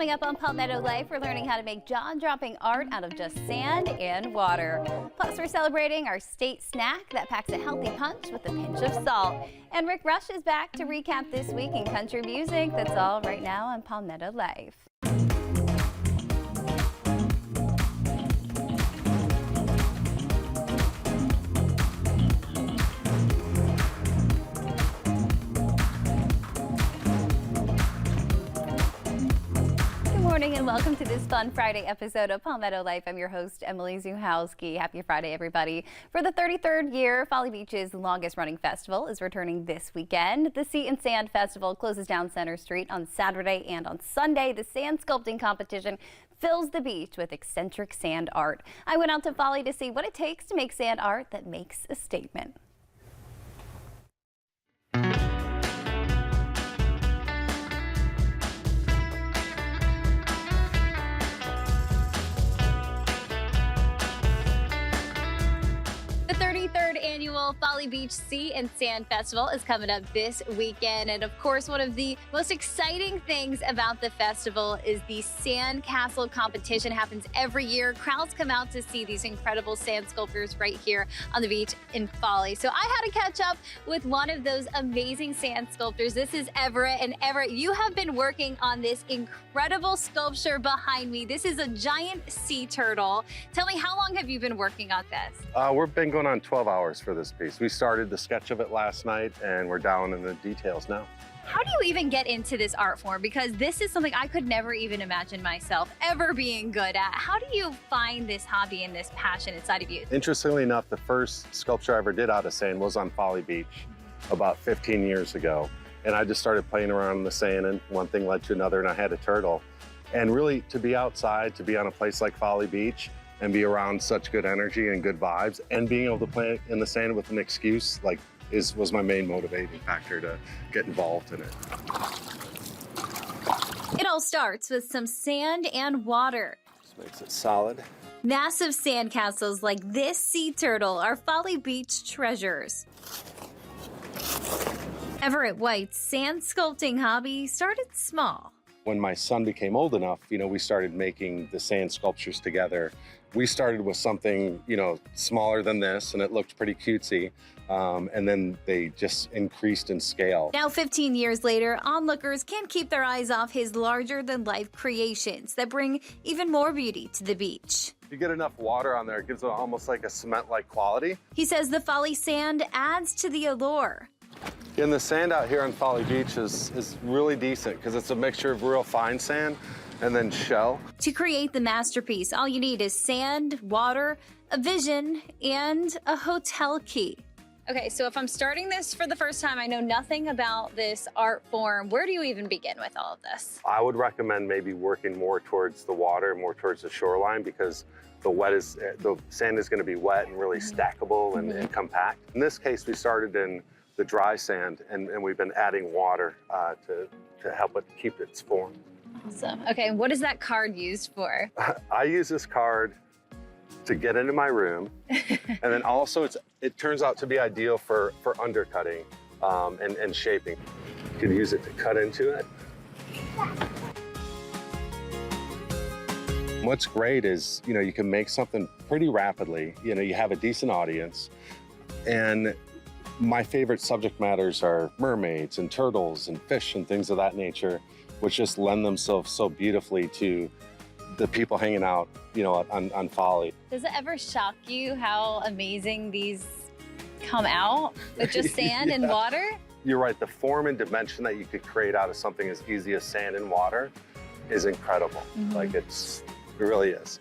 Coming up on Palmetto Life, we're learning how to make jaw-dropping art out of just sand and water. Plus, we're celebrating our state snack that packs a healthy punch with a pinch of salt. And Rick Rush is back to recap this week in country music. That's all right now on Palmetto Life. Good morning and welcome to this fun Friday episode of Palmetto Life. I'm your host, Emily Zuhowski. Happy Friday, everybody. For the 33rd year, Folly Beach's longest running festival is returning this weekend. The Sea and Sand Festival closes down Center Street on Saturday, and on Sunday, the sand sculpting competition fills the beach with eccentric sand art. I went out to Folly to see what it takes to make sand art that makes a statement. The 33rd annual Folly Beach Sea and Sand Festival is coming up this weekend. And of course, one of the most exciting things about the festival is the sand castle competition. Happens every year. Crowds come out to see these incredible sand sculptors right here on the beach in Folly. So I had to catch up with one of those amazing sand sculptors. This is Everett. And Everett, you have been working on this incredible sculpture behind me. This is a giant sea turtle. Tell me, how long have you been working on this? We've been going on 12 hours for this piece. We started the sketch of it last night and we're down in the details now. How do you even get into this art form? Because this is something I could never even imagine myself ever being good at. How do you find this hobby and this passion inside of you? Interestingly enough, the first sculpture I ever did out of sand was on Folly Beach about 15 years ago. And I just started playing around in the sand and one thing led to another and I had a turtle. And really to be outside, to be on a place like Folly Beach, and be around such good energy and good vibes, and being able to play in the sand with an excuse was my main motivating factor to get involved in it. It all starts with some sand and water. Just makes it solid. Massive sand castles like this sea turtle are Folly Beach treasures. Everett White's sand sculpting hobby started small. When my son became old enough, we started making the sand sculptures together. We started with something, smaller than this, and it looked pretty cutesy. And then they just increased in scale. Now, 15 years later, onlookers can't keep their eyes off his larger-than-life creations that bring even more beauty to the beach. If you get enough water on there, it gives it almost like a cement-like quality. He says the Folly sand adds to the allure. And the sand out here on Folly Beach is really decent because it's a mixture of real fine sand and then shell. To create the masterpiece, all you need is sand, water, a vision, and a hotel key. Okay, so if I'm starting this for the first time, I know nothing about this art form. Where do you even begin with all of this? I would recommend maybe working more towards the water, more towards the shoreline, because the sand is going to be wet and really stackable and compact. In this case, we started in the dry sand, and we've been adding water to help it keep its form. Awesome. Okay, what is that card used for? I use this card to get into my room, and then also it turns out to be ideal for undercutting and shaping. You can use it to cut into it. What's great is, you can make something pretty rapidly. You have a decent audience, and my favorite subject matters are mermaids and turtles and fish and things of that nature, which just lend themselves so beautifully to the people hanging out, on Folly. Does it ever shock you how amazing these come out with just sand and water? You're right. The form and dimension that you could create out of something as easy as sand and water is incredible. It really is.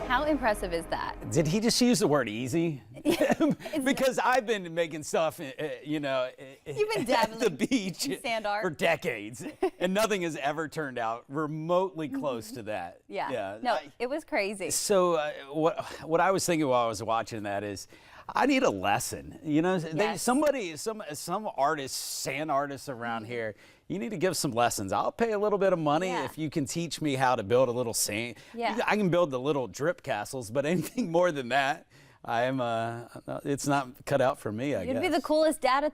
How impressive is that? Did he just use the word easy? Because I've been making stuff, You've been at the beach in sand art for decades, and nothing has ever turned out remotely close to that. Yeah. No, it was crazy. So what I was thinking while I was watching that is, I need a lesson. Yes. Some artists, sand artists around here, you need to give some lessons. I'll pay a little bit of money if you can teach me how to build a little sand. Yeah. I can build the little drip castles, but anything more than that, I am. It's not cut out for me, I guess. You'd be the coolest dad at